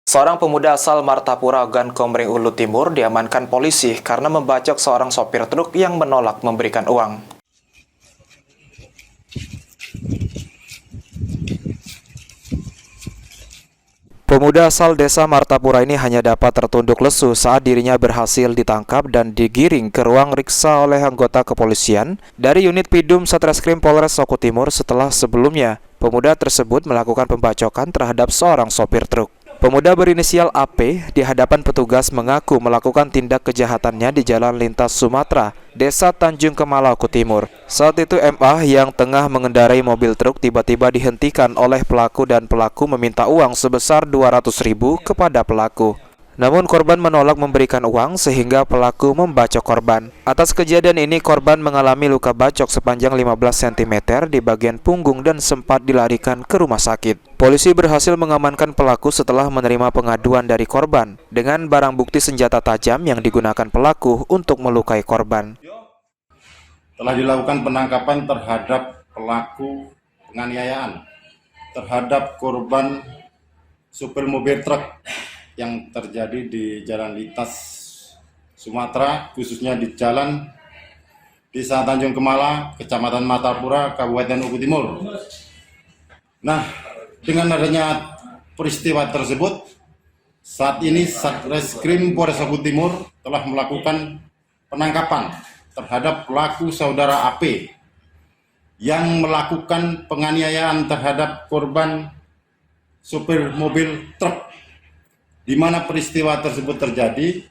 Seorang pemuda asal Martapura, Gan Komering Ulu Timur diamankan polisi karena membacok seorang sopir truk yang menolak memberikan uang. Pemuda asal desa Martapura ini hanya dapat tertunduk lesu saat dirinya berhasil ditangkap dan digiring ke ruang riksa oleh anggota kepolisian dari unit Pidum Satreskrim Polres Soko Timur setelah sebelumnya pemuda tersebut melakukan pembacokan terhadap seorang sopir truk. Pemuda berinisial AP di hadapan petugas mengaku melakukan tindak kejahatannya di Jalan Lintas Sumatera, Desa Tanjung Kemalau, Timur. Saat itu MA yang tengah mengendarai mobil truk tiba-tiba dihentikan oleh pelaku dan pelaku meminta uang sebesar 200.000 kepada pelaku. Namun korban menolak memberikan uang sehingga pelaku membacok korban. Atas kejadian ini korban mengalami luka bacok sepanjang 15 cm di bagian punggung dan sempat dilarikan ke rumah sakit. Polisi berhasil mengamankan pelaku setelah menerima pengaduan dari korban dengan barang bukti senjata tajam yang digunakan pelaku untuk melukai korban. Telah dilakukan penangkapan terhadap pelaku penganiayaan terhadap korban supir mobil truk yang terjadi di Jalan Lintas Sumatera, khususnya di Jalan Desa Tanjung Kemala, Kecamatan Martapura, Kabupaten Soko Timur. Nah, dengan adanya peristiwa tersebut, saat ini Satreskrim Polres Soko Timur telah melakukan penangkapan terhadap pelaku saudara AP yang melakukan penganiayaan terhadap korban supir mobil truk, di mana peristiwa tersebut terjadi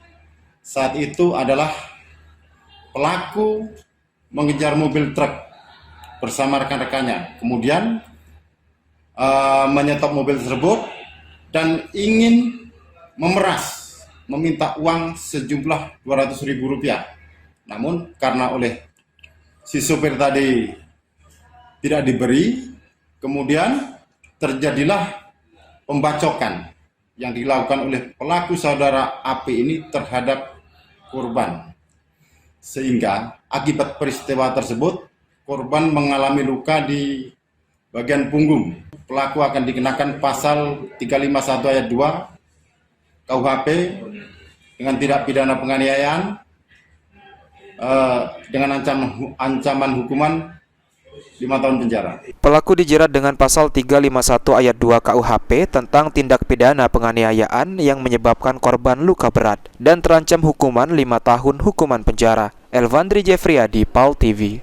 saat itu adalah pelaku mengejar mobil truk bersama rekan-rekannya, kemudian menyetop mobil tersebut dan ingin meminta uang sejumlah Rp200.000. Namun karena oleh si supir tadi tidak diberi, kemudian terjadilah pembacokan yang dilakukan oleh pelaku saudara AP ini terhadap korban. Sehingga akibat peristiwa tersebut, korban mengalami luka di bagian punggung. Pelaku akan dikenakan pasal 351 ayat 2 KUHP dengan tindak pidana penganiayaan dengan ancaman hukuman 5 tahun penjara. Pelaku dijerat dengan pasal 351 ayat 2 KUHP tentang tindak pidana penganiayaan yang menyebabkan korban luka berat dan terancam hukuman 5 tahun hukuman penjara. Elvandri Jeffriyadi, PAL TV.